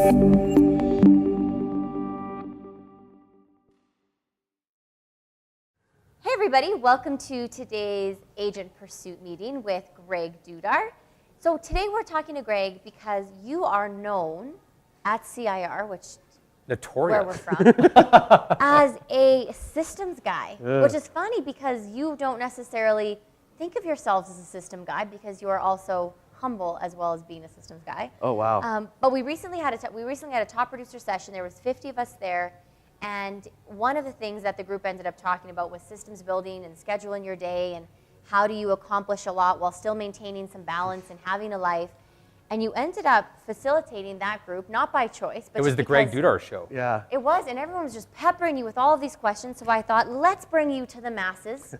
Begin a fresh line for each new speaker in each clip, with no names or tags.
Hey everybody, welcome to today's Agent Pursuit meeting with Greg Dudar. So today we're talking to Greg because you are known at CIR, which
Notorious.
where we're from, as a systems guy, which is funny because you don't necessarily think of yourselves as a system guy because you are also humble as well as being a systems guy.
Oh wow!
But we recently had a top producer session. There was 50 of us there, and one of the things that the group ended up talking about was systems building and scheduling your day and how do you accomplish a lot while still maintaining some balance and having a life. And you ended up facilitating that group, not by choice, but
It was the Greg Dudar show.
Yeah.
it was, and everyone was just peppering you with all of these questions. So I thought, let's bring you to the masses,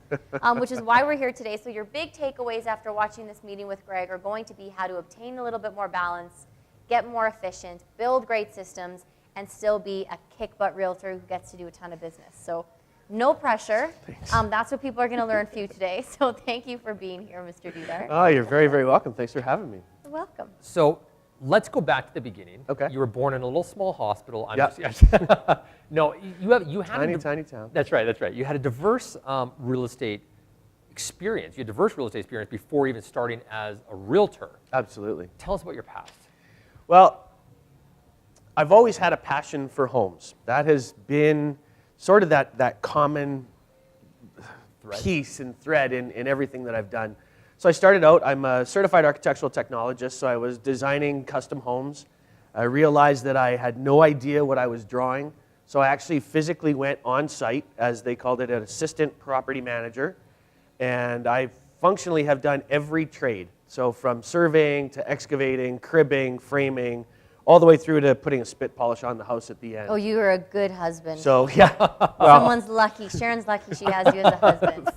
which is why we're here today. So your big takeaways after watching this meeting with Greg are going to be how to obtain a little bit more balance, get more efficient, build great systems, and still be a kick-butt realtor who gets to do a ton of business. So no pressure. That's what people are going to learn from you today. So thank you for being here, Mr. Dudar.
Oh, you're very, very welcome. Thanks for having me.
You're welcome.
So let's go back to the beginning.
Okay.
You were born in a little small hospital.
Yep.
No, you had
Tiny town.
That's right. That's right. You had a diverse real estate experience. You had diverse real estate experience before even starting as a realtor.
Absolutely.
Tell us about your past.
Well, I've always had a passion for homes. That has been sort of that common piece and thread in everything that I've done. So I started out, I'm a certified architectural technologist, so I was designing custom homes. I realized that I had no idea what I was drawing, so I actually physically went on site, as they called it, an assistant property manager, and I functionally have done every trade. So from surveying to excavating, cribbing, framing, all the way through to putting a spit polish on the house at the end.
Oh, you are a good husband.
So yeah.
Someone's lucky. Sharon's lucky she has you as a husband.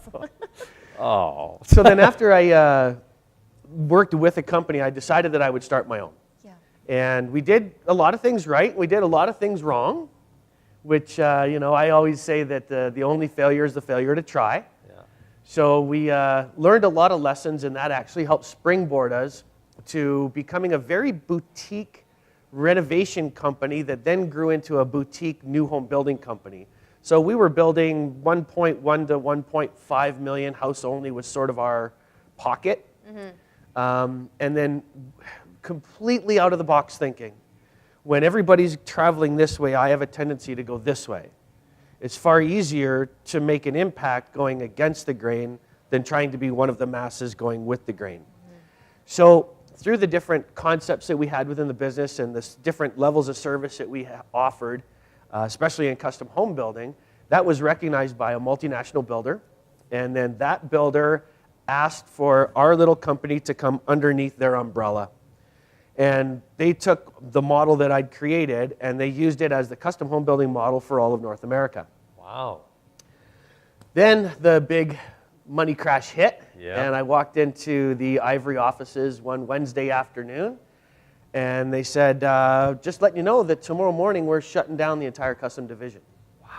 Oh.
So then after I worked with a company, I decided that I would start my own.
Yeah.
And we did a lot of things right. We did a lot of things wrong, which, I always say that the only failure is the failure to try.
Yeah.
So we learned a lot of lessons, and that actually helped springboard us to becoming a very boutique renovation company that then grew into a boutique new home building company. So we were building 1.1 to 1.5 million. House only was sort of our pocket. Mm-hmm. And then completely out of the box thinking. When everybody's traveling this way, I have a tendency to go this way. It's far easier to make an impact going against the grain than trying to be one of the masses going with the grain. Mm-hmm. So through the different concepts that we had within the business and the different levels of service that we offered, especially in custom home building, that was recognized by a multinational builder. And then that builder asked for our little company to come underneath their umbrella. And they took the model that I'd created and they used it as the custom home building model for all of North America.
Wow.
Then the big money crash hit,
Yeah.
and I walked into the Ivory offices one Wednesday afternoon, and they said, just letting you know that tomorrow morning we're shutting down the entire custom division. Wow.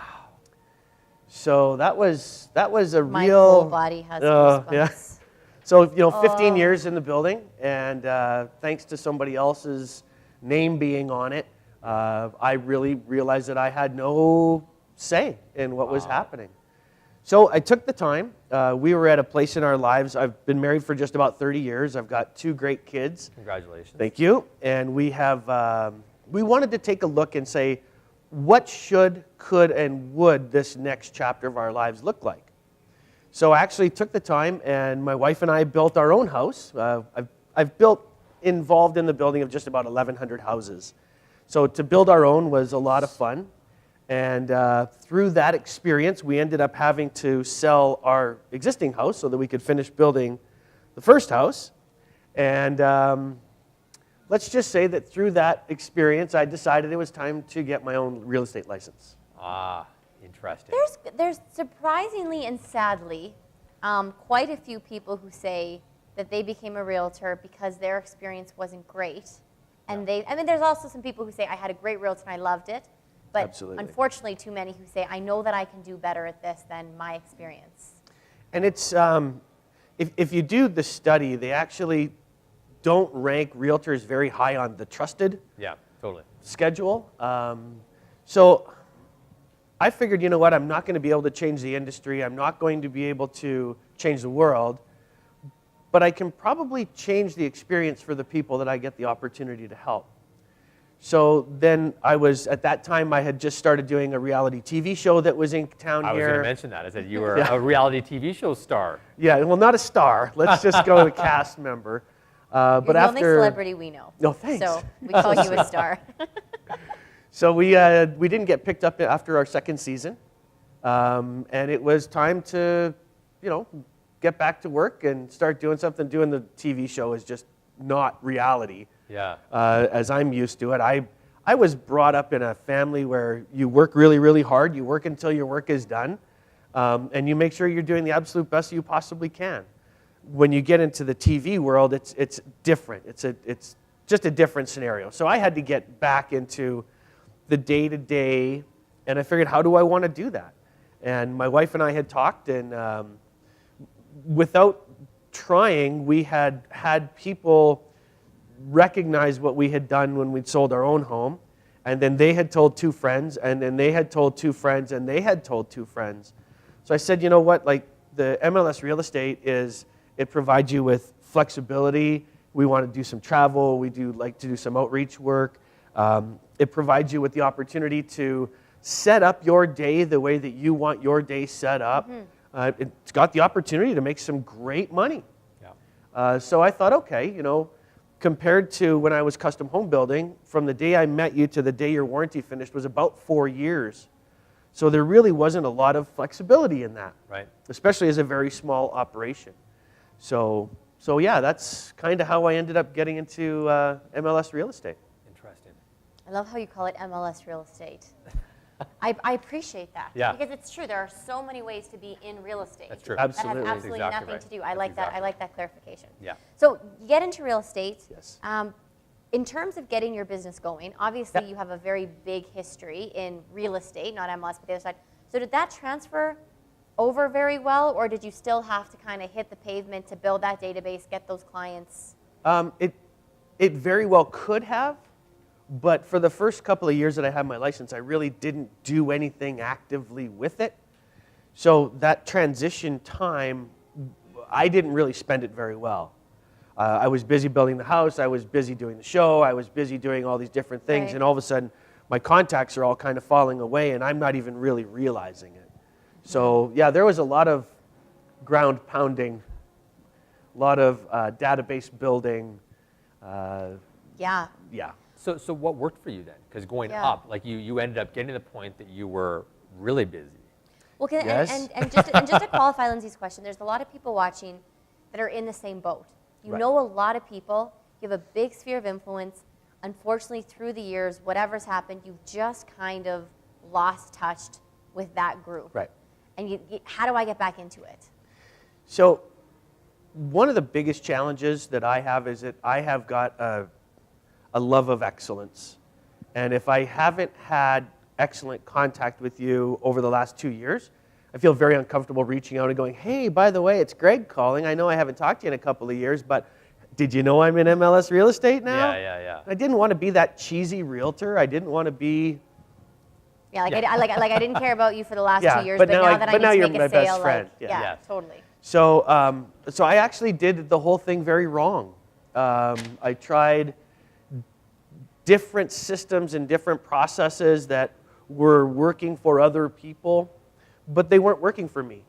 So that was a
My
real...
whole body has goosebumps.
Yeah. So, 15 years in the building, and thanks to somebody else's name being on it, I really realized that I had no say in what was happening. So I took the time. We were at a place in our lives. I've been married for just about 30 years. I've got 2 great kids.
Congratulations.
Thank you. And we have, we wanted to take a look and say, what should, could, and would this next chapter of our lives look like? So I actually took the time, and my wife and I built our own house. I've involved in the building of just about 1,100 houses. So to build our own was a lot of fun. And through that experience, we ended up having to sell our existing house so that we could finish building the first house. And let's just say that through that experience, I decided it was time to get my own real estate license.
Ah, interesting.
There's surprisingly and sadly quite a few people who say that they became a realtor because their experience wasn't great. And there's also some people who say, I had a great realtor and I loved it. But
Absolutely.
Unfortunately, too many who say, I know that I can do better at this than my experience.
And it's, if you do the study, they actually don't rank realtors very high on the trusted.
Yeah. Totally.
schedule. So I figured, you know what, I'm not going to be able to change the industry. I'm not going to be able to change the world, but I can probably change the experience for the people that I get the opportunity to help. So then at that time, I had just started doing a reality TV show that was in town
I was
here.
going to mention that. I said you were a reality TV show star.
Yeah, well, not a star. Let's just go with a cast member.
You're
But
the
after,
only celebrity we know.
No, thanks.
So we call you a star.
So we didn't get picked up after our second season, and it was time to, get back to work and start doing something. Doing the TV show is just not reality.
Yeah.
As I'm used to it. I was brought up in a family where you work really, really hard. You work until your work is done, and you make sure you're doing the absolute best you possibly can. When you get into the TV world, it's different. It's just a different scenario. So I had to get back into the day-to-day, and I figured, how do I want to do that? And my wife and I had talked, and without trying, we had people recognize what we had done when we'd sold our own home, and then they had told two friends, and then they had told two friends, and they had told two friends. So I said, you know what, like the MLS real estate it provides you with flexibility. We want to do some travel. We do like to do some outreach work. It provides you with the opportunity to set up your day the way that you want your day set up. It's got the opportunity to make some great money.
Yeah.
So I thought, okay, compared to when I was custom home building, from the day I met you to the day your warranty finished was about 4 years. So there really wasn't a lot of flexibility in that,
Right.
especially as a very small operation. So yeah, that's kind of how I ended up getting into MLS real estate.
Interesting.
I love how you call it MLS real estate. I appreciate that.
Yeah.
Because it's true. There are so many ways to be in real estate.
That's true.
Absolutely.
That has absolutely
Exactly
nothing
right.
to do. I
That's
like that.
exactly
I like that clarification.
Yeah.
So you get into real estate.
Yes.
In terms of getting your business going, obviously
Yep.
you have a very big history in real estate, not MLS, but the other side. So did that transfer over very well, or did you still have to kind of hit the pavement to build that database, get those clients?
It very well could have, but for the first couple of years that I had my license, I really didn't do anything actively with it. So that transition time, I didn't really spend it very well. I was busy building the house, I was busy doing the show, I was busy doing all these different things,
Right.
and all of a sudden, my contacts are all kind of falling away, and I'm not even really realizing it. So yeah, there was a lot of ground pounding, a lot of database building.
Yeah.
Yeah.
So what worked for you then? Because going
Yeah.
up, like you ended up getting to the point that you were really busy.
Well,
Yes.
and just to qualify Lindsay's question, there's a lot of people watching that are in the same boat. You
Right.
know a lot of people. You have a big sphere of influence. Unfortunately, through the years, whatever's happened, you've just kind of lost touch with that group.
Right.
And how do I get back into it?
So one of the biggest challenges that I have is that I have got a love of excellence. And if I haven't had excellent contact with you over the last 2 years, I feel very uncomfortable reaching out and going, hey, by the way, it's Greg calling. I know I haven't talked to you in a couple of years, but did you know I'm in MLS real estate now?
Yeah.
I didn't want to be that cheesy realtor. I didn't want to be...
Yeah, I didn't care about you for the last
Yeah,
2 years,
but
but
now
now
I-
that I
but
need
now
to
you're
make
my
a
best
sale,
friend.
like,
Yeah.
yeah,
Yes.
totally.
So, so I actually did the whole thing very wrong. I tried different systems and different processes that were working for other people, but they weren't working for me.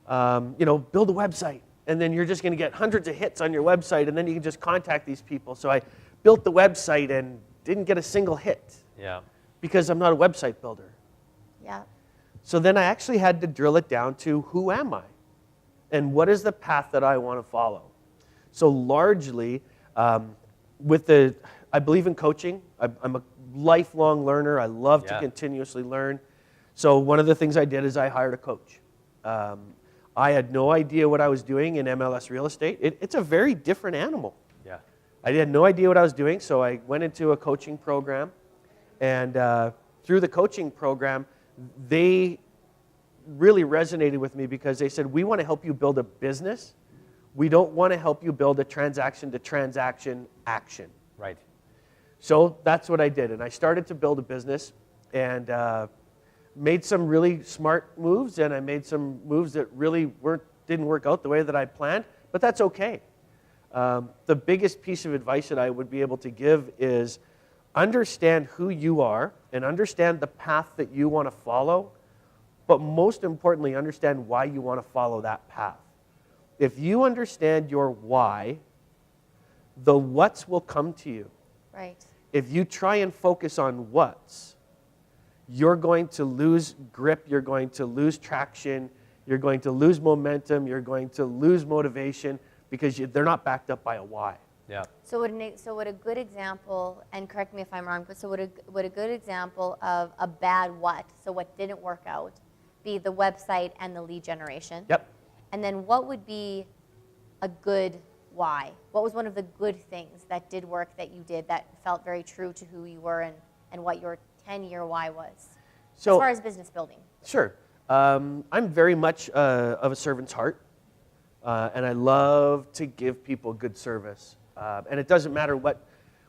Build a website, and then you're just going to get hundreds of hits on your website, and then you can just contact these people. So I built the website and didn't get a single hit
Yeah.
because I'm not a website builder.
Yeah.
So then I actually had to drill it down to who am I? And what is the path that I want to follow? So largely, I believe in coaching. I'm a lifelong learner. I love to
Yeah.
continuously learn. So one of the things I did is I hired a coach. I had no idea what I was doing in MLS real estate. It's a very different animal.
Yeah.
I had no idea what I was doing, so I went into a coaching program. And through the coaching program, they really resonated with me because they said, we want to help you build a business. We don't want to help you build a transaction-to-transaction action.
Right.
So that's what I did. And I started to build a business and made some really smart moves, and I made some moves that really didn't work out the way that I planned, but that's okay. The biggest piece of advice that I would be able to give is understand who you are and understand the path that you want to follow, but most importantly, understand why you want to follow that path. If you understand your why, the what's will come to you.
Right.
If you try and focus on what's, you're going to lose grip, you're going to lose traction, you're going to lose momentum, you're going to lose motivation because they're not backed up by a why.
Yeah.
So would a good example, and correct me if I'm wrong, but so would a good example of a bad what, so what didn't work out, be the website and the lead generation?
Yep.
And then what would be a good why? What was one of the good things that did work that you did that felt very true to who you were and what your 10-year why was,
So,
as far as business building?
Sure. I'm very much of a servant's heart, and I love to give people good service. And it doesn't matter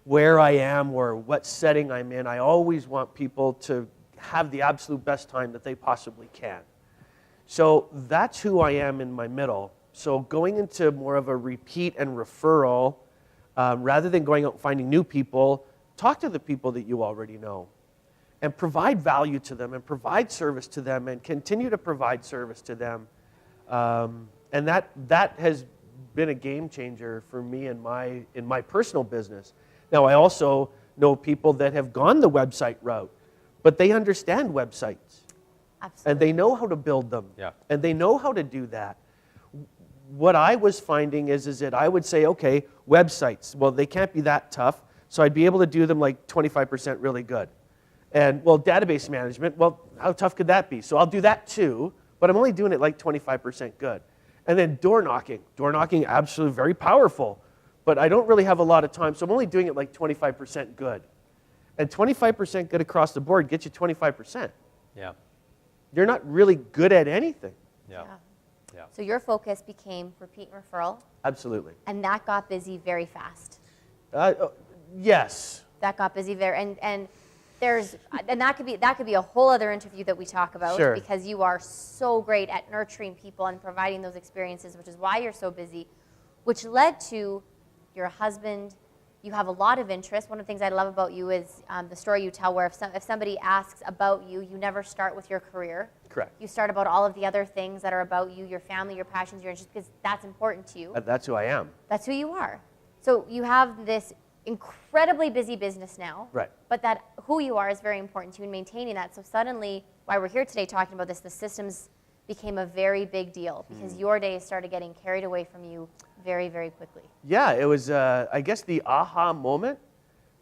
where I am or what setting I'm in, I always want people to have the absolute best time that they possibly can. So that's who I am in my middle. So going into more of a repeat and referral, rather than going out and finding new people, talk to the people that you already know and provide value to them and provide service to them and continue to provide service to them. And that has been a game changer for me in my personal business. Now, I also know people that have gone the website route, but they understand websites.
Absolutely.
And they know how to build them.
Yeah.
And they know how to do that. What I was finding is that I would say, okay, websites, well, they can't be that tough, so I'd be able to do them like 25% really good. And, well, database management, well, how tough could that be? So I'll do that too, but I'm only doing it like 25% good. And then door knocking, absolutely very powerful, but I don't really have a lot of time, so I'm only doing it like 25% good. And 25% good across the board gets you 25%.
Yeah.
You're not really good at anything.
Yeah. Yeah.
So your focus became repeat and referral,
Absolutely.
and that got busy very fast.
Yes.
That got busy very, and that could be a whole other interview that we talk about.
Sure.
Because you are so great at nurturing people and providing those experiences, which is why you're so busy, which led to your husband. You have a lot of interest. One of the things I love about you is the story you tell, where if somebody asks about you, you never start with your career.
Correct.
You start about all of the other things that are about you, your family, your passions, your interests, because that's important to you.
That's who I am.
That's who you are. So you have this incredibly busy business now.
Right.
But that who you are is very important to you in maintaining that. So suddenly, why we're here today talking about this, the systems became a very big deal because your days started getting carried away from you very, very quickly.
Yeah, it was, I guess the aha moment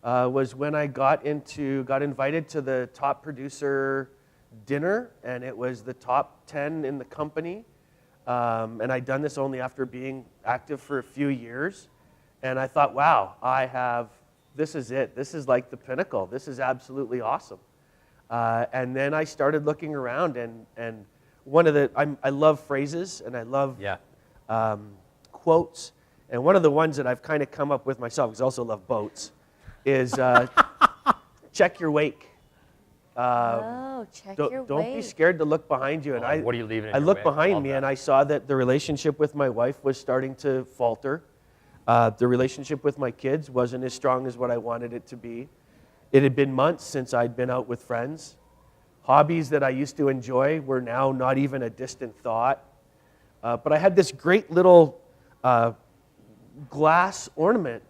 was when I got invited to the top producer dinner, and it was the top 10 in the company. And I'd done this only after being active for a few years. And I thought, wow, this is it. This is like the pinnacle. This is absolutely awesome. And then I started looking around, and I love phrases, and I love quotes. And one of the ones that I've kind of come up with myself, because I also love boats, is check your wake.
Check your wake.
Don't be scared to look behind you. And
What are you leaving in
I
your
looked
wake?
behind
Love
me,
that.
and I saw that the relationship with my wife was starting to falter. The relationship with my kids wasn't as strong as what I wanted it to be. It had been months since I'd been out with friends. Hobbies that I used to enjoy were now not even a distant thought. But I had this great little glass ornament,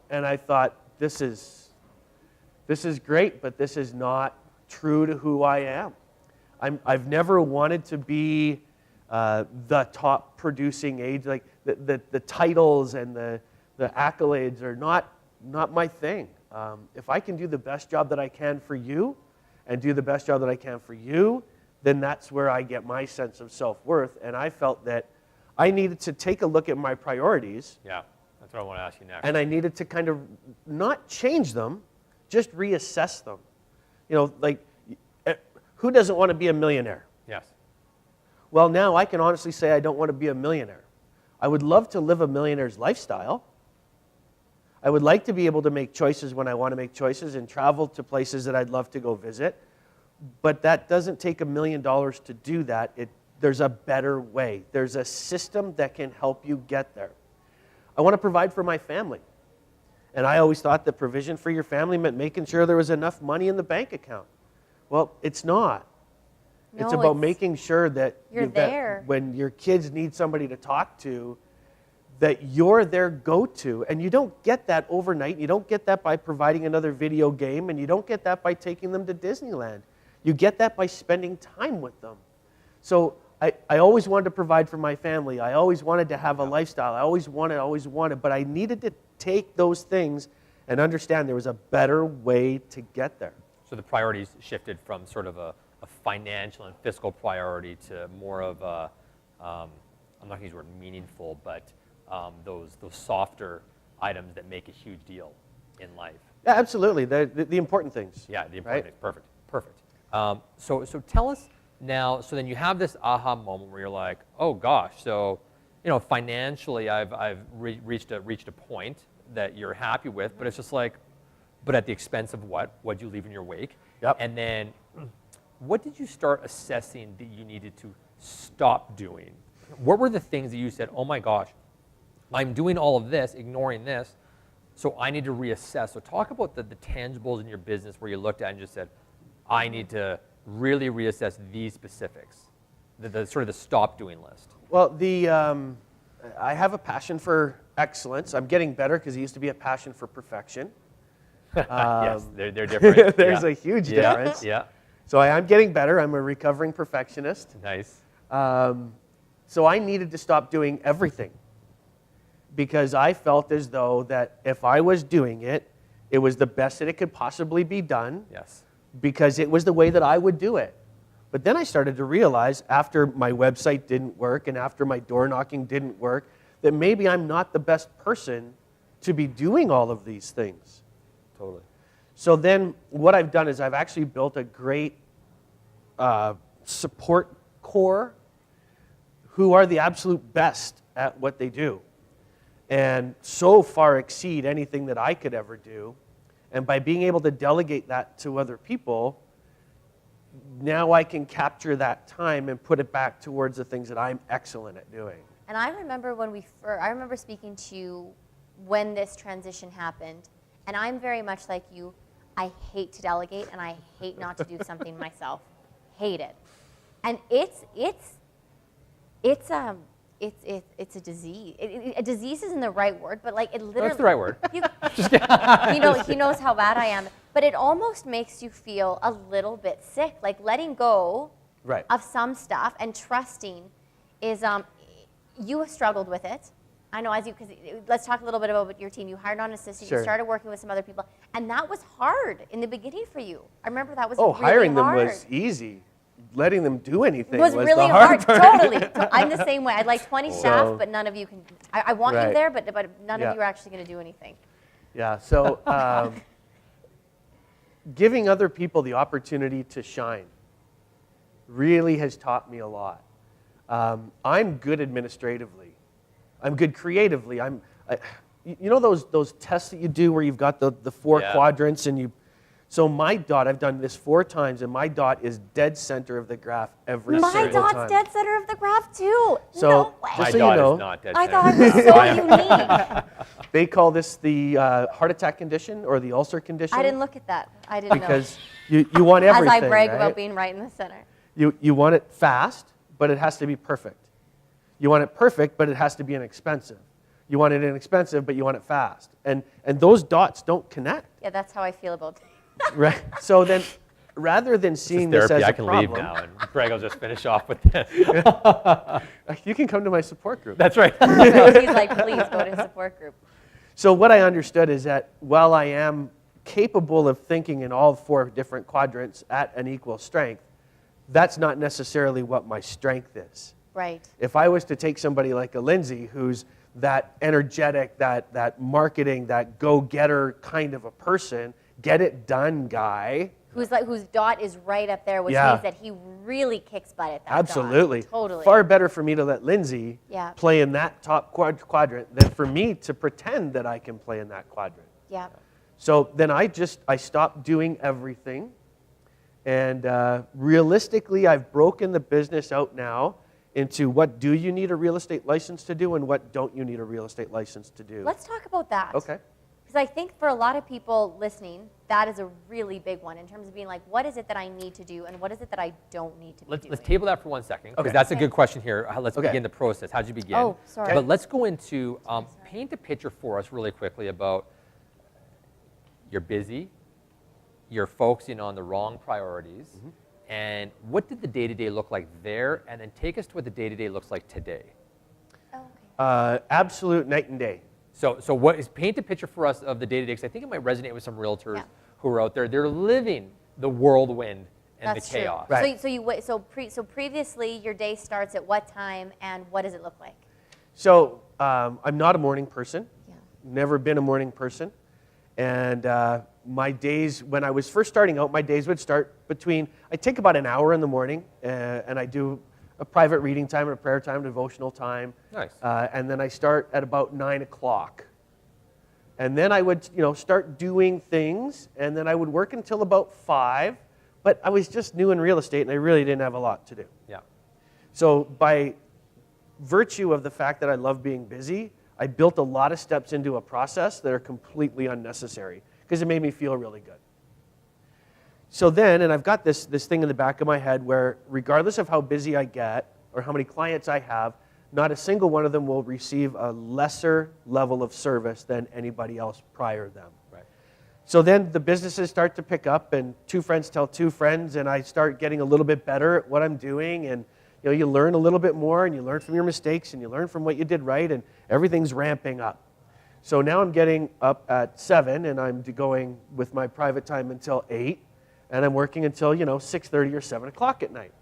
and I thought, this is great, but this is not true to who I am. I've never wanted to be the top producing age. Like the titles and the accolades are not my thing. If I can do the best job that I can for you and do the best job that I can for you, then that's where I get my sense of self-worth. And I felt that I needed to take a look at my priorities.
Yeah, that's what I want to ask you next.
And I needed to kind of not change them, just reassess them. You know, like, who doesn't want to be a millionaire?
Yes.
Well, now I can honestly say I don't want to be a millionaire. I would love to live a millionaire's lifestyle. I would like to be able to make choices when I want to make choices and travel to places that I'd love to go visit. But that doesn't take $1 million to do that. There's a better way. There's a system that can help you get there. I want to provide for my family. And I always thought that provision for your family meant making sure there was enough money in the bank account. Well, it's not.
No,
it's about making sure that,
you're there.
that when your kids need somebody to talk to, that you're their go-to. And you don't get that overnight. You don't get that by providing another video game, and you don't get that by taking them to Disneyland. You get that by spending time with them. So I always wanted to provide for my family. I always wanted to have a lifestyle. I always wanted, but I needed to take those things and understand there was a better way to get there.
So the priorities shifted from sort of a financial and fiscal priority to more of a, I'm not going to use the word meaningful, but those softer items that make a huge deal in life.
Yeah, absolutely. The important things.
Yeah, the important things. Perfect. So tell us now, so then you have this aha moment where you're like, oh gosh, so financially I've reached a point that you're happy with, but it's just like, but at the expense of what? What'd you leave in your wake?
Yep.
And then what did you start assessing that you needed to stop doing? What were the things that you said, oh my gosh, I'm doing all of this, ignoring this, so I need to reassess. So talk about the tangibles in your business where you looked at and just said, I need to really reassess these specifics, the sort of the stop doing list.
Well, I have a passion for excellence. I'm getting better because it used to be a passion for perfection.
Yes, they're different.
There's a huge difference.
Yeah.
So I'm getting better. I'm a recovering perfectionist.
Nice.
So I needed to stop doing everything because I felt as though that if I was doing it, it was the best that it could possibly be done.
Yes.
Because it was the way that I would do it. But then I started to realize after my website didn't work and after my door knocking didn't work, that maybe I'm not the best person to be doing all of these things.
Totally.
So then what I've done is I've actually built a great support core who are the absolute best at what they do and so far exceed anything that I could ever do. And by being able to delegate that to other people, now I can capture that time and put it back towards the things that I'm excellent at doing.
And I remember I remember speaking to you when this transition happened, and I'm very much like you. I hate to delegate, and I hate not to do something myself. Hate it. And it's a disease. A disease isn't the right word, but like it literally.
That's the right word.
He knows how bad I am. But it almost makes you feel a little bit sick. Like letting go of some stuff and trusting is. You have struggled with it. I know because let's talk a little bit about your team. You hired on an assistant.
Sure.
You started working with some other people, and that was hard in the beginning for you. I remember that was really
hiring
hard.
them was easy. Letting them do anything
was
was
really
the hard part.
Totally. I'm the same way. I had like 20 staff, but none of you can. I want you there, but none of you are actually going to do anything. Yeah.
So giving other people the opportunity to shine really has taught me a lot. I'm good administratively. I'm good creatively. You know those tests that you do where you've got the four quadrants and you. So my dot, I've done this 4 times, and my dot is dead center of the graph every single time.
My dot's dead center of the graph too.
So,
no way.
Just so
my
you
dot
know,
is not dead
I
center.
thought it was so unique.
They call this the heart attack condition or the ulcer condition.
I didn't look at that. I didn't know.
Because you want everything,
As I brag
right?
about being right in the center.
You want it fast, but it has to be perfect. You want it perfect, but it has to be inexpensive. You want it inexpensive, but you want it fast. And those dots don't connect.
Yeah, that's how I feel about it.
Right. So then, rather than seeing this as
I
a
can
problem,
leave now, and Greg will just finish off with this.
you can come to my support group.
That's right.
He's like, please go to support group.
So what I understood is that while I am capable of thinking in all 4 different quadrants at an equal strength, that's not necessarily what my strength is.
Right.
If I was to take somebody like a Lindsey, who's that energetic, that marketing, that go-getter kind of a person, get it done guy,
whose dot is right up there, which
Yeah.
means that he really kicks butt at that
Absolutely.
dot. Totally.
Far better for me to let Lindsay
Yeah.
play in that top quadrant than for me to pretend that I can play in that quadrant.
Yeah.
So then I stopped doing everything. And realistically, I've broken the business out now into what do you need a real estate license to do and what don't you need a real estate license to do.
Let's talk about that.
Okay.
Because I think for a lot of people listening, that is a really big one in terms of being like, what is it that I need to do and what is it that I don't need to be doing?
Let's table that for 1 second, because
Okay.
that's a
Okay.
good question here. Let's
Okay.
begin the process. How'd you begin?
Oh, sorry.
But let's go into, paint a picture for us really quickly about you're busy, you're focusing on the wrong priorities, and what did the day-to-day look like there? And then take us to what the day-to-day looks like today.
Oh, okay.
Absolute night and day.
So what is, paint a picture for us of the day-to-day, because I think it might resonate with some realtors
Yeah.
who are out there. They're living the whirlwind and
That's
the chaos.
true.
Right.
So previously your day starts at what time and what does it look like?
So I'm not a morning person.
Yeah.
Never been a morning person. And my days, when I was first starting out, my days would start between, I take about an hour in the morning and I do a private reading time and a prayer time, devotional time.
Nice.
And then I start at about 9 o'clock. And then I would, start doing things, and then I would work until about 5. But I was just new in real estate, and I really didn't have a lot to do.
Yeah.
So by virtue of the fact that I love being busy, I built a lot of steps into a process that are completely unnecessary because it made me feel really good. So then, and I've got this thing in the back of my head where regardless of how busy I get or how many clients I have, not a single one of them will receive a lesser level of service than anybody else prior to them.
Right.
So then the businesses start to pick up and 2 friends tell 2 friends and I start getting a little bit better at what I'm doing and you learn a little bit more and you learn from your mistakes and you learn from what you did right and everything's ramping up. So now I'm getting up at 7 and I'm going with my private time until 8 and I'm working until 6:30 or 7 o'clock at night.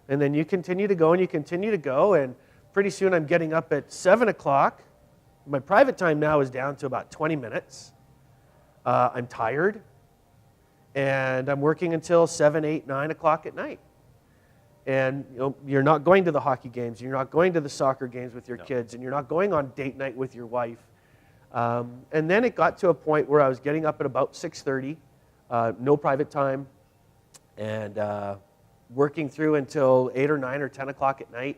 And then you continue to go and you continue to go and pretty soon I'm getting up at 7 o'clock. My private time now is down to about 20 minutes. I'm tired and I'm working until 7, 8, 9 o'clock at night. And you're not going to the hockey games, you're not going to the soccer games with your kids, and you're not going on date night with your wife. And then it got to a point where I was getting up at about 6:30, no private time, and working through until 8 or 9 or 10 o'clock at night.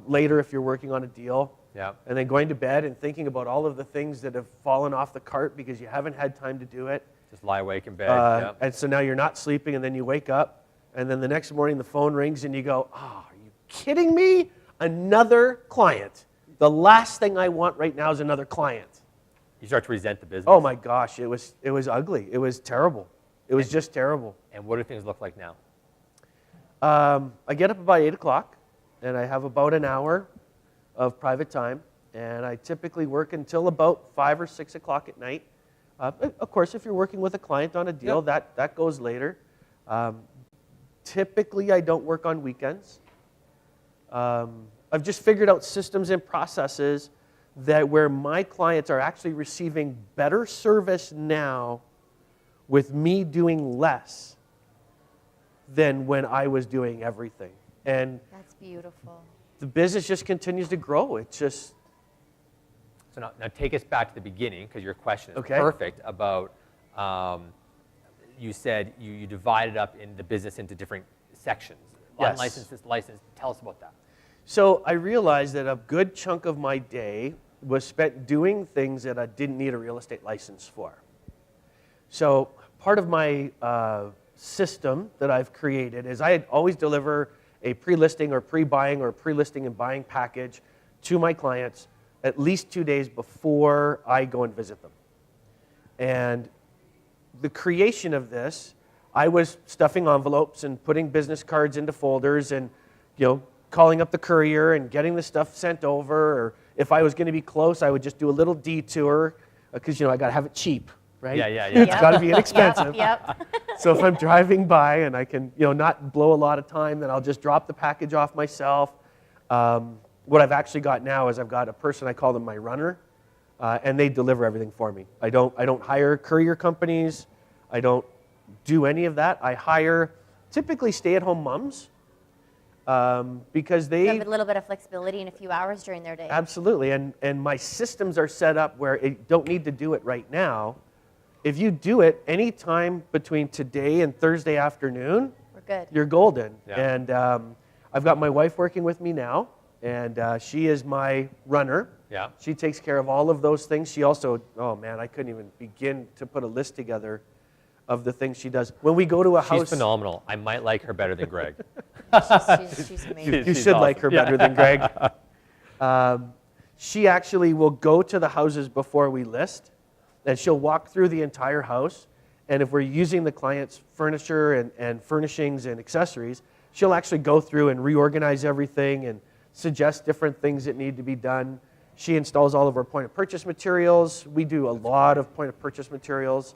Later, if you're working on a deal,
Yeah.
and then going to bed and thinking about all of the things that have fallen off the cart because you haven't had time to do it.
Just lie awake in bed. Yeah.
And so now you're not sleeping, and then you wake up, and then the next morning the phone rings, and you go, "Oh, are you kidding me? Another client. The last thing I want right now is another client."
You start to resent the business.
Oh my gosh, it was ugly. It was terrible. It was just terrible.
And what do things look like now?
I get up about 8 o'clock, and I have about an hour of private time, and I typically work until about 5 or 6 o'clock at night. Of course, if you're working with a client on a deal, that goes later. Typically, I don't work on weekends. I've just figured out systems and processes that where my clients are actually receiving better service now with me doing less than when I was doing everything. And
That's beautiful.
the business just continues to grow. It's just,
So now take us back to the beginning, because your question is
Okay.
perfect about, you said you divided up in the business into different sections.
Yes.
Unlicensed, licensed. Tell us about that.
so I realized that a good chunk of my day was spent doing things that I didn't need a real estate license for. So part of my system that I've created is I always deliver a pre-listing or pre-buying or pre-listing and buying package to my clients at least 2 days before I go and visit them. And the creation of this, I was stuffing envelopes and putting business cards into folders and, calling up the courier and getting the stuff sent over. Or if I was going to be close, I would just do a little detour because, I got to have it cheap, right?
Yeah.
It's got to be inexpensive.
Yep.
So if I'm driving by and I can, not blow a lot of time, then I'll just drop the package off myself. What I've actually got now is I've got a person, I call them my runner, and they deliver everything for me. I don't hire courier companies. I don't do any of that. I hire typically stay-at-home moms because they
have a little bit of flexibility in a few hours during their day.
Absolutely, and my systems are set up where it don't need to do it right now. If you do it anytime between today and Thursday afternoon,
we're good.
You're golden.
Yeah.
And I've got my wife working with me now, and she is my runner.
Yeah.
She takes care of all of those things. She also, oh man, I couldn't even begin to put a list together of the things she does. When we go to a house,
She's phenomenal. I might like her better than Greg.
She's amazing.
you
She's
should
awesome.
like her better than Greg. She actually will go to the houses before we list, and she'll walk through the entire house. And if we're using the client's furniture and furnishings and accessories, she'll actually go through and reorganize everything and suggest different things that need to be done. She installs all of our point of purchase materials. We do a lot of point of purchase materials.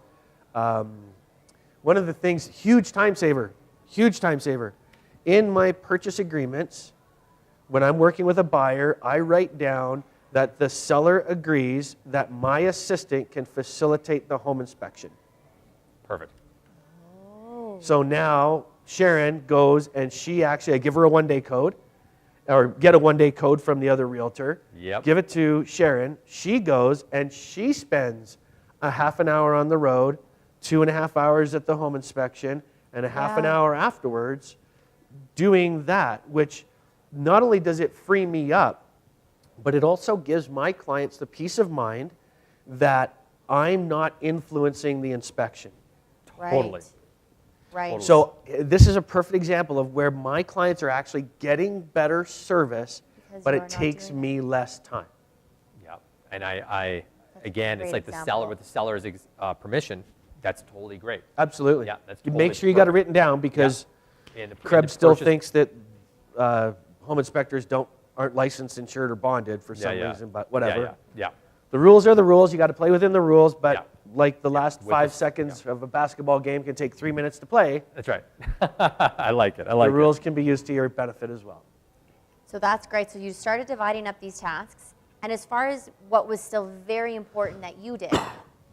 One of the things, huge time saver. In my purchase agreements, when I'm working with a buyer, I write down that the seller agrees that my assistant can facilitate the home inspection.
Perfect.
Oh.
So now Sharon goes and I give her a one-day code, or get a one-day code from the other realtor.
Yep.
Give it to Sharon. She goes and she spends a half an hour on the road, 2.5 hours at the home inspection, and a half an hour afterwards doing that, which not only does it free me up, but it also gives my clients the peace of mind that I'm not influencing the inspection.
Right.
Totally.
Right.
Totally.
So this is a perfect example of where my clients are actually getting better service,
Because
but
you're
it
not
takes
doing
me less time.
Yeah. And I again,
great
it's like the
example.
seller with the seller's permission. That's totally great.
Absolutely.
Yeah, that's
You
totally
make sure you got it
perfect.
written down because
In the
Krebs still
purchase-
thinks that home inspectors aren't licensed, insured, or bonded for some
yeah.
reason, but whatever.
Yeah.
The rules are the rules. You got to play within the rules, but
Yeah.
like the last
With
5
the-
seconds of a basketball game can take 3 minutes to play,
That's right. I like it. I like
the rules can be used to your benefit as well.
So that's great. So you started dividing up these tasks. And as far as what was still very important that you did,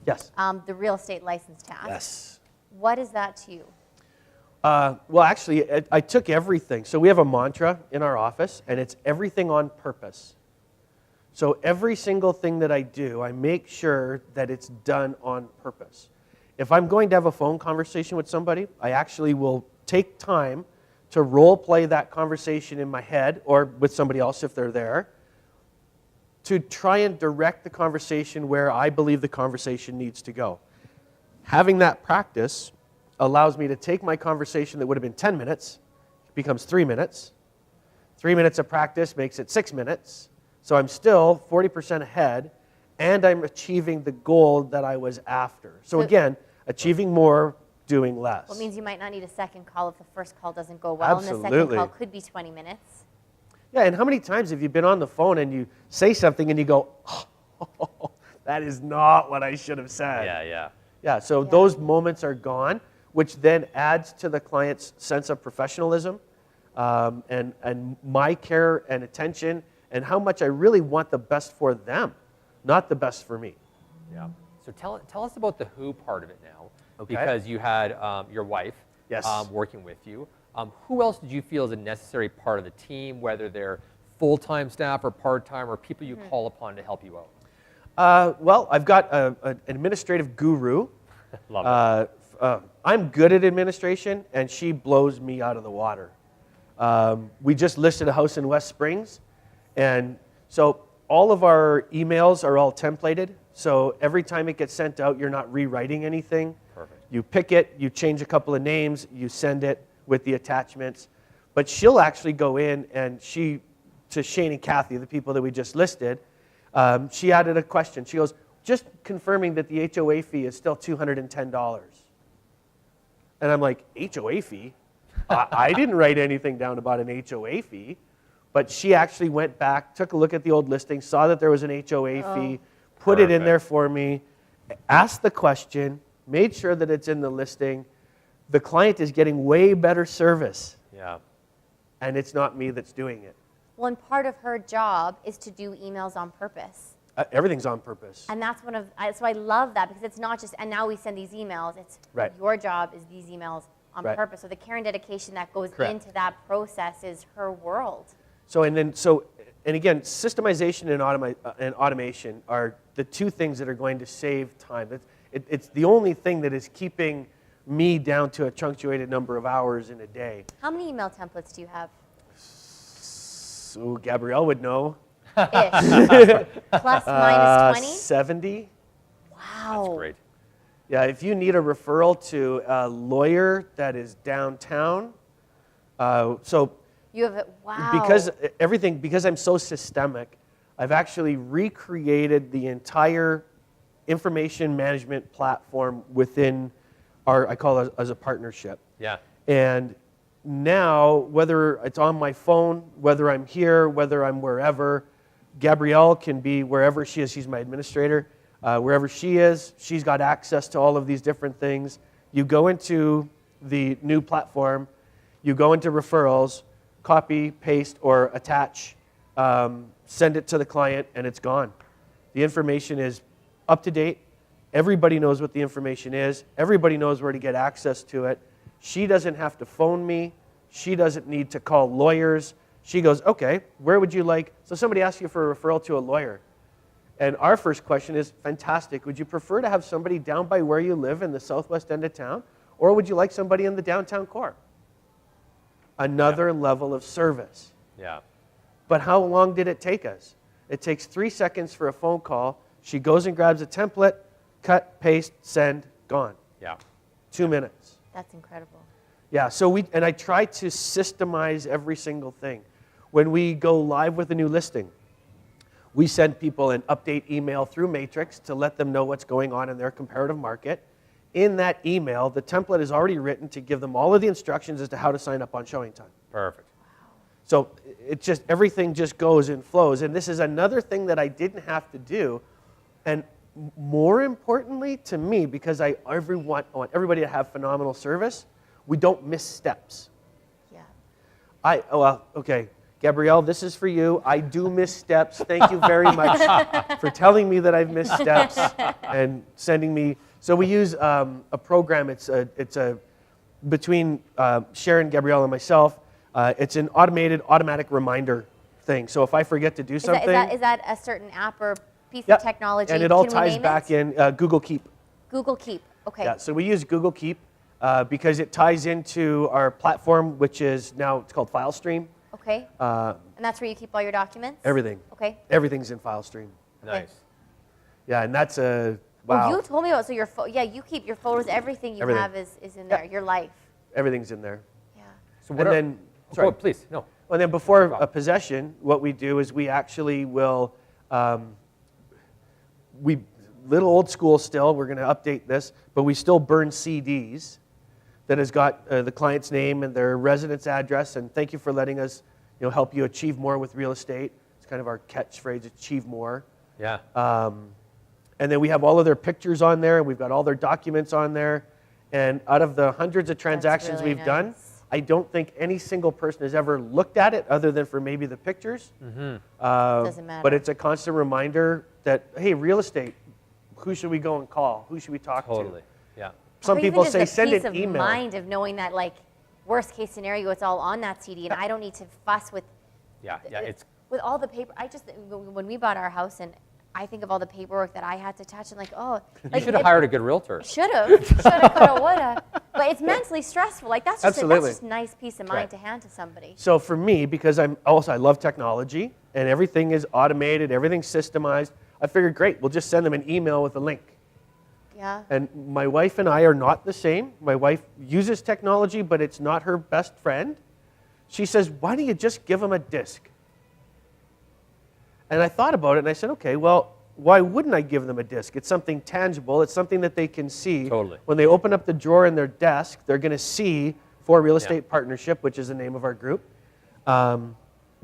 Yes.
the real estate license task,
Yes.
what is that to you?
Well, actually, I took everything. So we have a mantra in our office, and it's everything on purpose. So every single thing that I do, I make sure that it's done on purpose. If I'm going to have a phone conversation with somebody, I actually will take time to role play that conversation in my head or with somebody else if they're there, to try and direct the conversation where I believe the conversation needs to go. Having that practice allows me to take my conversation that would have been 10 minutes, becomes 3 minutes. 3 minutes of practice makes it 6 minutes. So I'm still 40% ahead, and I'm achieving the goal that I was after. So again, achieving more, doing less.
Well, it means you might not need a second call if the first call doesn't go well. And the second
Absolutely.
call could be 20 minutes.
Yeah, and how many times have you been on the phone and you say something and you go, oh, that is not what I should have said.
Yeah.
Yeah, so those moments are gone, which then adds to the client's sense of professionalism and my care and attention and how much I really want the best for them, not the best for me.
Yeah. So tell us about the who part of it now,
Okay.
because you had your wife
Yes.
working with you. Who else did you feel is a necessary part of the team, whether they're full-time staff or part-time or people you call upon to help you out?
Well, I've got an administrative guru.
Love it.
I'm good at administration, and she blows me out of the water. We just listed a house in West Springs, and so all of our emails are all templated. So every time it gets sent out, you're not rewriting anything.
Perfect.
You pick it, you change a couple of names, you send it with the attachments. But she'll actually go in and to Shane and Kathy, the people that we just listed, she added a question. She goes, just confirming that the HOA fee is still $210. And I'm like, HOA fee? I didn't write anything down about an HOA fee. But she actually went back, took a look at the old listing, saw that there was an HOA fee, put it in
Perfect.
there for me, asked the question, made sure that it's in the listing. The client is getting way better service,
Yeah.
and it's not me that's doing it.
Well, and part of her job is to do emails on purpose.
Everything's on purpose.
And that's so I love that because it's not just, and now we send these emails. It's
Right.
your job is these emails on
Right.
purpose. So the care and dedication that goes
Correct.
into that process is her world.
So and again, systemization and automation are the two things that are going to save time. It's the only thing that is keeping me down to a truncated number of hours in a day.
How many email templates do you have?
So Gabrielle would know.
Ish. Plus minus 20?
70.
Wow.
That's great.
Yeah, if you need a referral to a lawyer that is downtown, so
You have it. Wow.
because I'm so systemic, I've actually recreated the entire information management platform within I call it as a partnership.
Yeah.
And now, whether it's on my phone, whether I'm here, whether I'm wherever, Gabrielle can be wherever she is. She's my administrator. Wherever she is, she's got access to all of these different things. You go into the new platform, you go into referrals, copy, paste, or attach, send it to the client, and it's gone. The information is up to date. Everybody knows what the information is. Everybody knows where to get access to it. She doesn't have to phone me. She doesn't need to call lawyers. She goes, okay, where would you like? So somebody asks you for a referral to a lawyer. And our first question is, fantastic. Would you prefer to have somebody down by where you live in the southwest end of town? Or would you like somebody in the downtown core? Another level of service.
Yeah.
But how long did it take us? It takes 3 seconds for a phone call. She goes and grabs a template, cut, paste, send, gone.
Yeah.
2 minutes.
That's incredible.
Yeah, so I try to systemize every single thing. When we go live with a new listing, we send people an update email through Matrix to let them know what's going on in their comparative market. In that email, the template is already written to give them all of the instructions as to how to sign up on showing time.
Perfect.
So everything just goes and flows. And this is another thing that I didn't have to do. And more importantly to me, because I want everybody to have phenomenal service, we don't miss steps.
Yeah.
Okay, Gabrielle, this is for you. I do miss steps. Thank you very much for telling me that I've missed steps and sending me. So we use a program. It's between Sharon, Gabrielle, and myself. It's an automatic reminder thing. So if I forget to do something,
is that a certain app or piece of technology?
And it all ties back in Google Keep.
Google Keep. Okay.
Yeah. So we use Google Keep because it ties into our platform, which is now it's called FileStream.
Okay. And that's where you keep all your documents?
Everything.
Okay.
Everything's in FileStream.
Nice.
Yeah, and that's a
wow. Well, you told me about you keep your photos, everything you have is in there, your life.
Everything's in there.
Yeah.
So
Sorry.
Please, no.
And then before a possession, what we do is we actually will, little old school still, we're going to update this, but we still burn CDs that has got the client's name and their residence address, and thank you for letting us help you achieve more with real estate. It's kind of our catchphrase, achieve more.
Yeah.
And then we have all of their pictures on there, and we've got all their documents on there. And out of the hundreds of transactions
really
we've done, I don't think any single person has ever looked at it other than for maybe the pictures.
Mm-hmm.
Doesn't matter.
But it's a constant reminder that, hey, real estate, who should we go and call? Who should we talk
Totally.
to?
Yeah.
Some
Or
people
even
say
just the
send
peace
an
of
email.
mind of knowing that, like, worst case scenario, it's all on that CD, and I don't need to fuss with.
Yeah. It's
with all the paper. When we bought our house, and I think of all the paperwork that I had to touch, and
you should have hired a good realtor.
Should have, coulda, woulda. But it's mentally stressful. Like that's just
Absolutely.
that's just nice peace of mind to hand to somebody.
So for me, because I love technology and everything is automated, everything's systemized, I figured, great, we'll just send them an email with a link.
Yeah.
And my wife and I are not the same. My wife uses technology, but it's not her best friend. She says, why don't you just give them a disc? And I thought about it, and I said, okay, well, why wouldn't I give them a disc? It's something tangible. It's something that they can see.
Totally.
When they open up the drawer in their desk, they're going to see For Real Estate Partnership, which is the name of our group.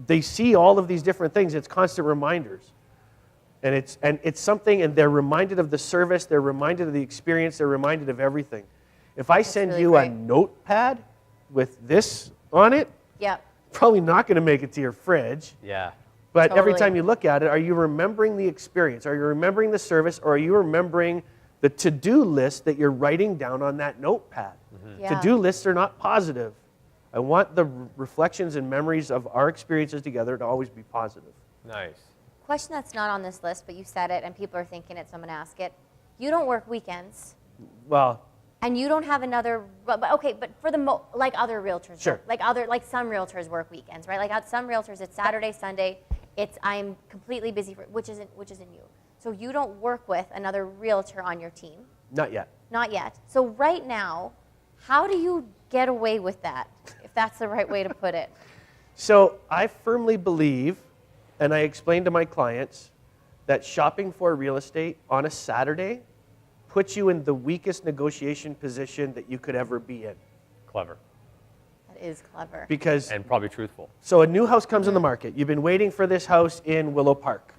They see all of these different things. It's constant reminders. And it's something, and they're reminded of the service, they're reminded of the experience, they're reminded of everything. If I send
really
you
great.
a notepad with this on it,
Yeah.
probably not going to make it to your fridge.
Yeah.
But every
Totally.
time you look at it, are you remembering the experience? Are you remembering the service? Or are you remembering the to-do list that you're writing down on that notepad?
Yeah.
To-do lists are not positive. I want the reflections and memories of our experiences together to always be positive.
Nice.
Question that's not on this list, but you said it and people are thinking it, so I'm going to ask it. You don't work weekends.
Well,
And you don't have another, but okay, but for like other realtors,
Sure.
like some realtors work weekends, right? Like some realtors, it's Saturday, Sunday, I'm completely busy, which isn't you. So you don't work with another realtor on your team?
not yet.
Not yet. So right now, how do you get away with that, if that's the right way to put it?
So I firmly believe, and I explain to my clients, that shopping for real estate on a Saturday puts you in the weakest negotiation position that you could ever be in.
Clever.
That is clever.
Because,
And probably truthful.
so a new house comes on the market. You've been waiting for this house in Willow Park.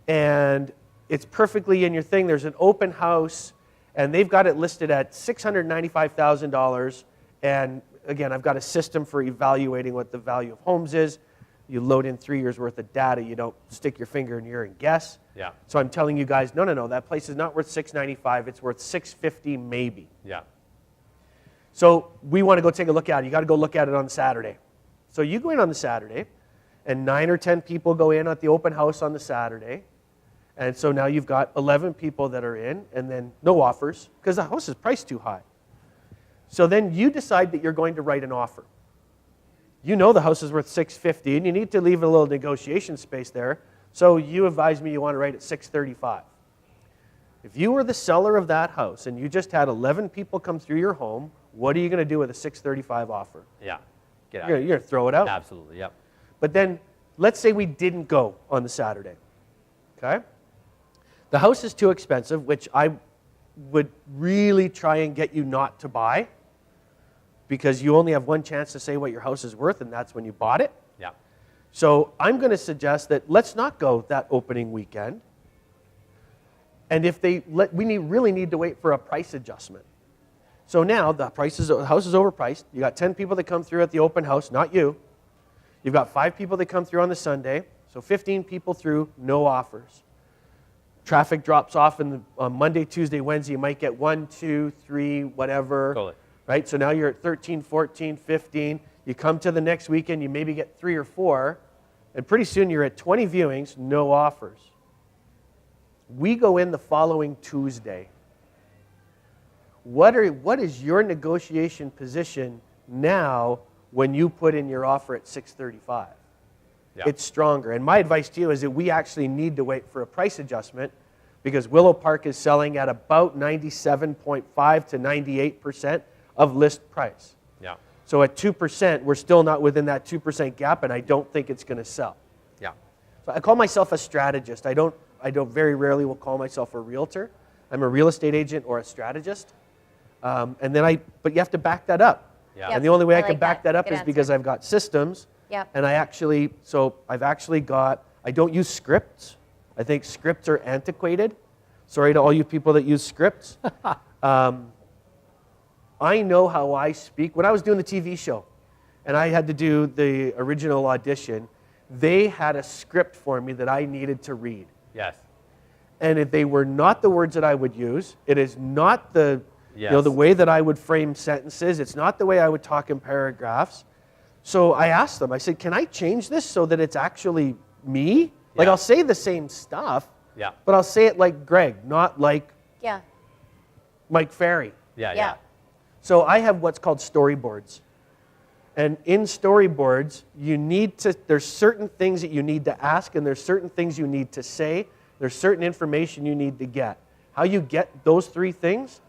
And it's perfectly in your thing. There's an open house, and they've got it listed at $695,000. And again, I've got a system for evaluating what the value of homes is. You load in 3 years worth of data. You don't stick your finger in your ear and guess.
Yeah.
So I'm telling you guys, no, that place is not worth $695. It's worth $650 maybe.
Yeah.
So we want to go take a look at it. You got to go look at it on Saturday. So you go in on the Saturday, and 9 or 10 people go in at the open house on the Saturday. And so now you've got 11 people that are in, and then no offers, because the house is priced too high. So then you decide that you're going to write an offer. You know the house is worth $650, and you need to leave a little negotiation space there. So you advise me you want to write at $635. If you were the seller of that house and you just had 11 people come through your home, what are you going to do with a $635 offer?
Yeah. Get out.
You're going to throw it out.
Absolutely. Yep.
But then let's say we didn't go on the Saturday. Okay? The house is too expensive, which I would really try and get you not to buy, because you only have one chance to say what your house is worth, and that's when you bought it.
Yeah.
So I'm going to suggest that let's not go that opening weekend. And if really need to wait for a price adjustment. So now the house is overpriced. You got 10 people that come through at the open house, not you. You've got 5 people that come through on the Sunday, so 15 people through, no offers. Traffic drops off on Monday, Tuesday, Wednesday. You might get 1, 2, 3, whatever.
Totally.
Right? So now you're at 13, 14, 15. You come to the next weekend, you maybe get 3 or 4, and pretty soon you're at 20 viewings, no offers. We go in the following Tuesday. What is your negotiation position now when you put in your offer at $635?
Yeah.
It's stronger. And my advice to you is that we actually need to wait for a price adjustment, because Willow Park is selling at about 97.5 to 98% of list price.
Yeah.
So at 2%, we're still not within that 2% gap, and I don't think it's going to sell.
Yeah.
So I call myself a strategist. I don't very rarely will call myself a realtor. I'm a real estate agent or a strategist. But you have to back that up.
Yeah.
And the only way I
I
can
like
back
that.
that up
Good
is
answer.
because I've got systems.
Yep.
And I don't use scripts. I think scripts are antiquated. Sorry to all you people that use scripts. I know how I speak. When I was doing the TV show and I had to do the original audition, they had a script for me that I needed to read.
Yes.
And if they were not the words that I would use, it is not the
Yes.
the way that I would frame sentences, it's not the way I would talk in paragraphs. So I asked them, I said, can I change this so that it's actually me? Like,
Yeah.
I'll say the same stuff,
Yeah.
but I'll say it like Greg, not like
Yeah.
Mike Ferry.
Yeah.
Yeah.
So I have what's called storyboards. And in storyboards, there's certain things that you need to ask, and there's certain things you need to say. There's certain information you need to get. How you get those 3 things,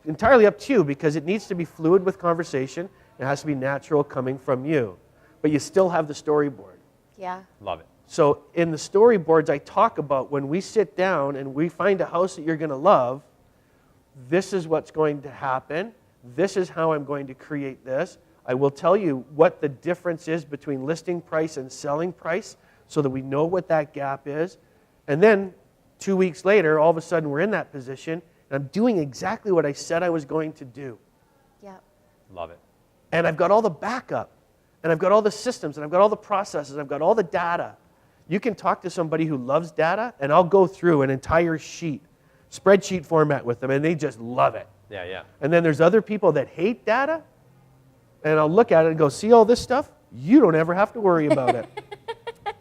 entirely up to you, because it needs to be fluid with conversation. It has to be natural coming from you. But you still have the storyboard.
Yeah.
Love it.
So in the storyboards, I talk about when we sit down and we find a house that you're going to love, this is what's going to happen. This is how I'm going to create this. I will tell you what the difference is between listing price and selling price so that we know what that gap is. And then 2 weeks later, all of a sudden we're in that position and I'm doing exactly what I said I was going to do.
Yeah.
Love it.
And I've got all the backup, and I've got all the systems, and I've got all the processes, I've got all the data. You can talk to somebody who loves data, and I'll go through an entire sheet, spreadsheet format with them, and they just love it.
Yeah, yeah.
And then there's other people that hate data, and I'll look at it and go, see all this stuff? You don't ever have to worry about it.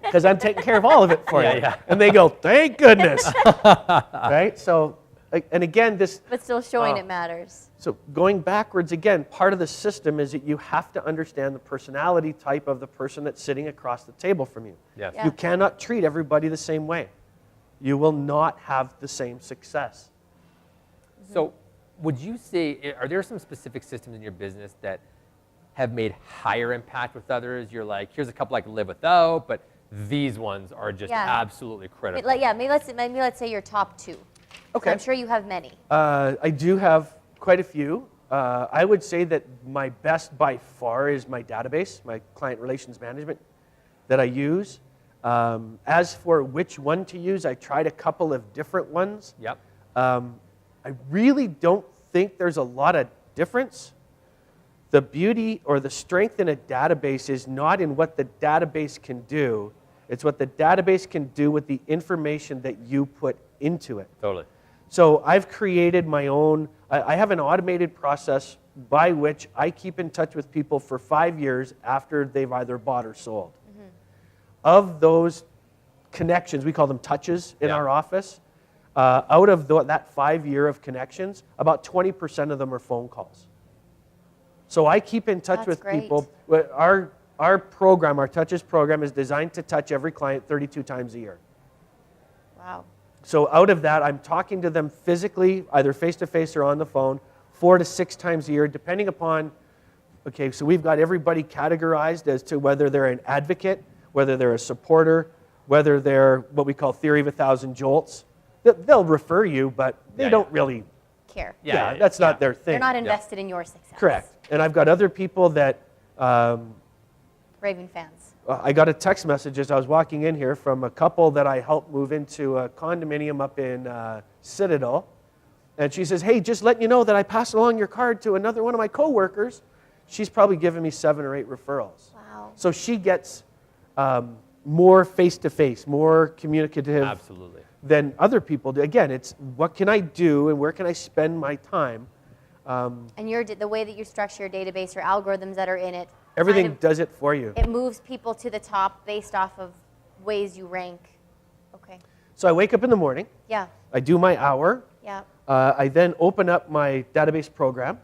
Because I'm taking care of all of it for you.
Yeah.
And they go, thank goodness. Right? So, and again, this...
But still showing it matters.
So going backwards, again, part of the system is that you have to understand the personality type of the person that's sitting across the table from you.
Yes.
Yeah.
You cannot treat everybody the same way. You will not have the same success.
So would you say, are there some specific systems in your business that have made higher impact with others? You're like, here's a couple I can live without, but these ones are just absolutely critical.
Maybe let's say your top 2.
Okay.
I'm sure you have many.
I do have quite a few. I would say that my best by far is my database, my client relations management that I use. As for which one to use, I tried a couple of different ones.
Yep.
I really don't think there's a lot of difference. The beauty or the strength in a database is not in what the database can do. It's what the database can do with the information that you put into it.
Totally.
So I've created my own, I have an automated process by which I keep in touch with people for 5 years after they've either bought or sold. Mm-hmm. Of those connections, we call them touches in our office, out of that 5 year of connections, about 20% of them are phone calls. So I keep in touch with people. Our program, our Touches program, is designed to touch every client 32 times a year.
Wow.
So out of that, I'm talking to them physically, either face-to-face or on the phone, 4 to 6 times a year, depending upon, okay, so we've got everybody categorized as to whether they're an advocate, whether they're a supporter, whether they're what we call theory of 1,000 jolts. They'll refer you, but they don't really
care.
That's not their thing.
They're not invested in your success.
Correct. And I've got other people that...
Raving fans.
I got a text message as I was walking in here from a couple that I helped move into a condominium up in Citadel. And she says, hey, just letting you know that I passed along your card to another one of my coworkers. She's probably given me 7 or 8 referrals.
Wow.
So she gets more face-to-face, more communicative than other people do. Again, it's what can I do and where can I spend my time?
And the way that you structure your database, your algorithms that are in it,
everything does it for you.
It moves people to the top based off of ways you rank. Okay.
So I wake up in the morning.
Yeah.
I do my hour.
Yeah.
I then open up my database program,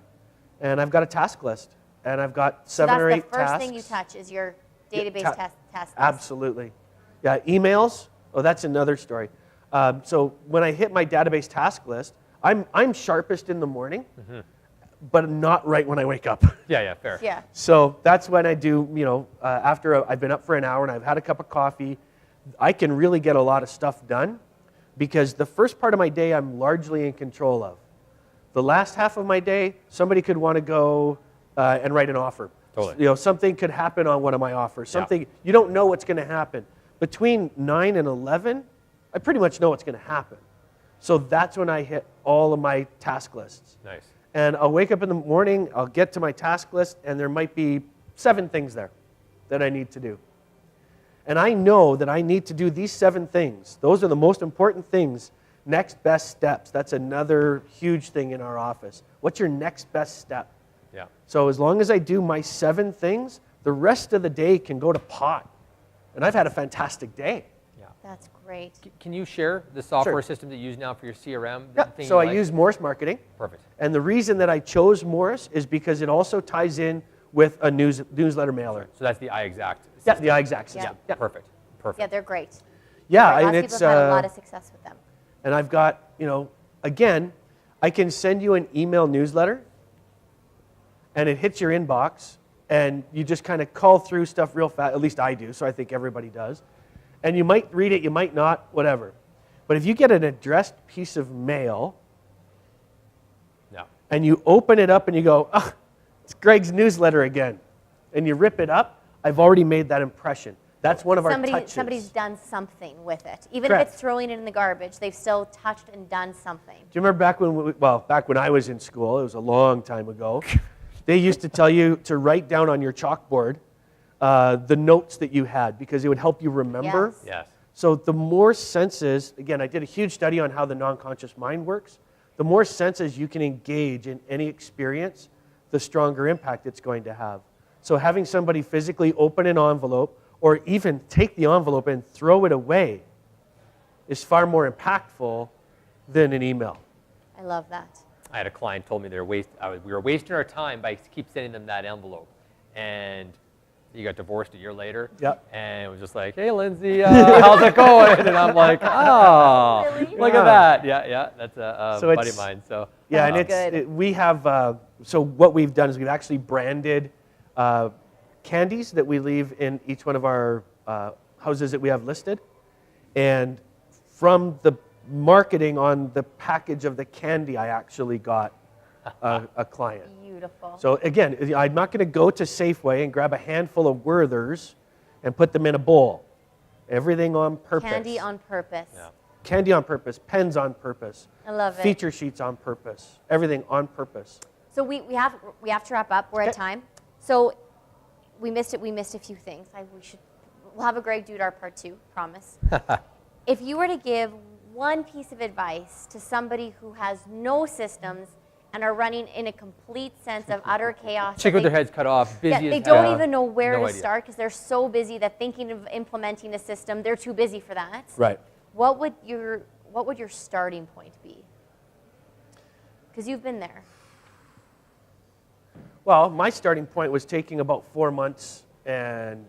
and I've got a task list. And I've got 7 or 8 tasks.
That's the first thing you touch is your database task list.
Absolutely. Yeah, emails. Oh, that's another story. So when I hit my database task list, I'm sharpest in the morning. Mm-hmm. But not right when I wake up.
Yeah, fair.
Yeah.
So that's when I do, after I've been up for an hour and I've had a cup of coffee, I can really get a lot of stuff done because the first part of my day I'm largely in control of. The last half of my day, somebody could want to go and write an offer.
Totally.
Something could happen on one of my offers. You don't know what's going to happen. Between 9 and 11, I pretty much know what's going to happen. So that's when I hit all of my task lists.
Nice.
And I'll wake up in the morning, I'll get to my task list, and there might be 7 things there that I need to do. And I know that I need to do these 7 things. Those are the most important things. Next best steps. That's another huge thing in our office. What's your next best step?
Yeah.
So as long as I do my 7 things, the rest of the day can go to pot. And I've had a fantastic day.
That's great.
Can you share the software system that you use now for your CRM?
Yeah, so I use Morse Marketing.
Perfect.
And the reason that I chose Morse is because it also ties in with a newsletter mailer.
So that's the iExact system.
Yeah, the iExact system.
Yeah. Perfect.
Yeah, they're great.
Yeah,
and it's people have had a lot of success with them.
And I've got, again, I can send you an email newsletter and it hits your inbox and you just kind of cull through stuff real fast. At least I do, so I think everybody does. And you might read it, you might not, whatever. But if you get an addressed piece of mail and you open it up and you go, oh, it's Greg's newsletter again, and you rip it up, I've already made that impression. That's one of our touches.
Somebody's done something with it. Even if it's throwing it in the garbage, they've still touched and done something. Do
you remember back when I was in school, it was a long time ago, they used to tell you to write down on your chalkboard the notes that you had because it would help you remember.
Yes.
So the more senses, again, I did a huge study on how the non-conscious mind works. The more senses you can engage in any experience, the stronger impact it's going to have. So having somebody physically open an envelope or even take the envelope and throw it away is far more impactful than an email.
I love that.
I had a client told me we were wasting our time by keep sending them that envelope. And he got divorced a year later.
Yep.
And it was just like, hey, Lindsay, how's it going? And I'm like, oh,
Really?
look at that. Yeah, that's a
So
buddy
it's-
of mine. So
Yeah, and
Good.
we have, so what we've done is we've actually branded candies that we leave in each one of our houses that we have listed. And from the marketing on the package of the candy, I actually got a client.
Beautiful.
So again, I'm not going to go to Safeway and grab a handful of Werthers and put them in a bowl. Everything on purpose.
Candy on purpose.
yeah.
Candy on purpose, pens on purpose,
I love it.
feature sheets on purpose, everything on purpose.
So we have to wrap up. We're at
Okay.
time. So we missed it. We missed a few things. We'll have a Greg Dudar part 2, promise. If you were to give one piece of advice to somebody who has no systems and are running in a complete sense of utter chaos.
Chick with
they-
their heads cut off, busy
Yeah,
as
they don't
hell.
even know where
No
to
idea.
start because they're so busy that thinking of implementing a system, they're too busy for that.
Right.
What would your starting point be? Because you've been there.
Well, my starting point was taking about 4 months and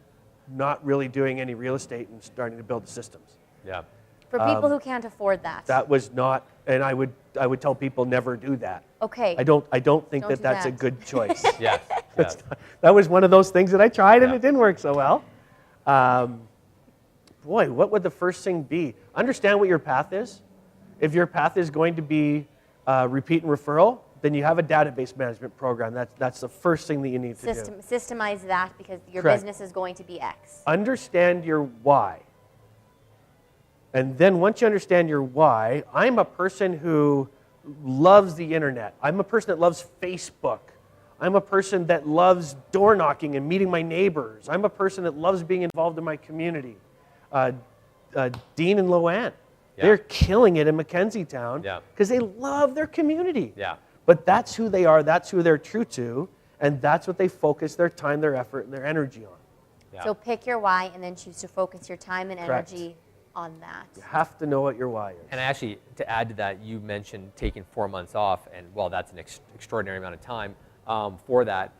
not really doing any real estate and starting to build the systems.
Yeah.
For people who can't afford that.
That was not, and I would tell people never do that.
Okay.
I don't think
Don't
that
do
that's a
that.
good choice.
Yes. Yes.
That was one of those things that I tried and
Yeah.
it didn't work so well. Boy, what would the first thing be? Understand what your path is. If your path is going to be repeat and referral, then you have a database management program. That's the first thing that you need to do.
Systemize that because your
Correct.
business is going to be X.
Understand your why. And then once you understand your why, I'm a person who loves the internet. I'm a person that loves Facebook. I'm a person that loves door knocking and meeting my neighbors. I'm a person that loves being involved in my community. Dean and Loanne, they're killing it in Mackenzie Town because they love their community.
Yeah.
But that's who they are, that's who they're true to, and that's what they focus their time, their effort, and their energy on.
Yeah.
So pick your why and then choose to focus your time and
Correct.
energy on that.
You have to know what your why is.
And actually, to add to that, you mentioned taking 4 months off, and well, that's an extraordinary amount of time for that.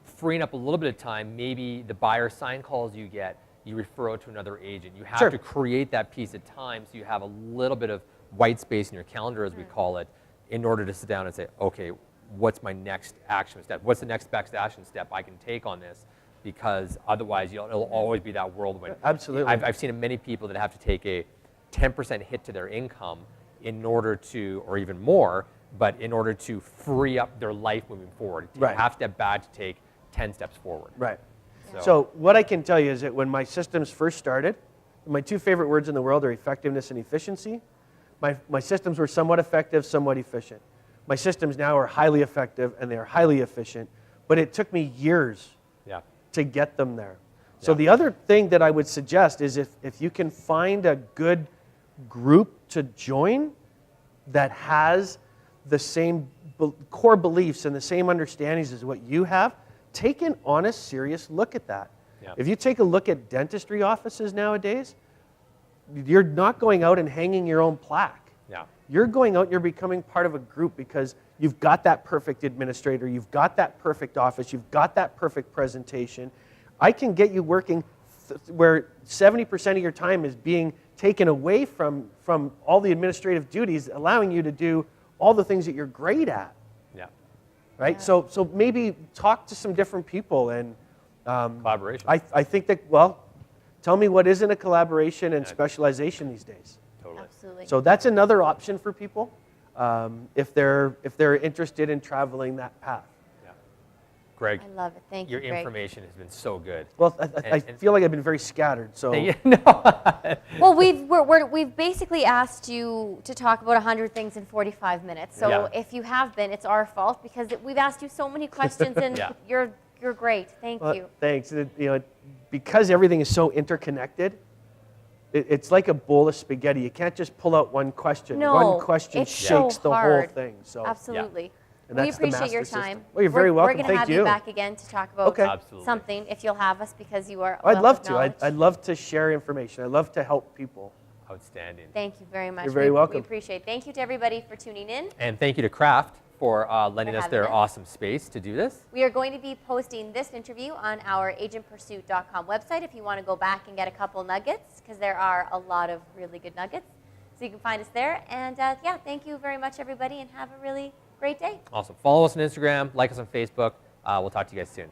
Freeing up a little bit of time, maybe the buyer sign calls you get, you refer out to another agent. You have to create that piece of time so you have a little bit of white space in your calendar, as we call it, in order to sit down and say, okay, what's my next action step? What's the next best action step I can take on this? Because otherwise, it'll always be that whirlwind.
Absolutely.
I've seen many people that have to take a 10% hit to their income in order to, or even more, but in order to free up their life moving forward.
Right.
Half step back to take 10 steps forward.
Right.
So-
So what I can tell you is that when my systems first started, my two favorite words in the world are effectiveness and efficiency. My systems were somewhat effective, somewhat efficient. My systems now are highly effective and they are highly efficient, but it took me years
Yeah.
to get them there. So
Yeah.
the other thing that I would suggest is if you can find a good group to join that has the same core beliefs and the same understandings as what you have, take an honest, serious look at that.
Yeah.
If you take a look at dentistry offices nowadays, you're not going out and hanging your own plaque.
Yeah.
You're going out, you're becoming part of a group because you've got that perfect administrator, you've got that perfect office, you've got that perfect presentation. I can get you working where 70% of your time is being taken away from all the administrative duties, allowing you to do all the things that you're great at,
Yeah.
right?
Yeah.
So maybe talk to some different people and
Collaboration.
I think that, well, tell me what isn't a collaboration and specialization these days.
Totally.
Absolutely.
So that's another option for people if they're interested in traveling that path.
Yeah. Greg,
I love it. Thank
your
you, Greg.
information has been so good.
Well, I feel like I've been very scattered. So
No.
Well, we've basically asked you to talk about 100 things in 45 minutes. So
Yeah.
if you have been, it's our fault because we've asked you so many questions and
Yeah.
you're great. Thank
well,
you.
thanks. Because everything is so interconnected, it's like a bowl of spaghetti. You can't just pull out one question.
No,
One question
it's so
shakes the whole
hard.
thing. So
Absolutely.
And
We
that's the
appreciate your
master system.
time.
Well, you're very welcome.
We're going to
Thank
have
you.
you back again to talk about
Okay.
Absolutely.
something if you'll have us, because you are. a
I'd
wealth
love
of
to.
knowledge.
I'd love to share information. I'd love to help people.
Outstanding.
Thank you very much.
You're very welcome.
We appreciate it. Thank you to everybody for tuning in.
And thank you to Kraft for lending us
having
their
us.
awesome space to do this.
We are going to be posting this interview on our agentpursuit.com website if you want to go back and get a couple nuggets, because there are a lot of really good nuggets. So you can find us there. And yeah, thank you very much, everybody, and have a really great day.
Awesome. Follow us on Instagram, like us on Facebook. We'll talk to you guys soon.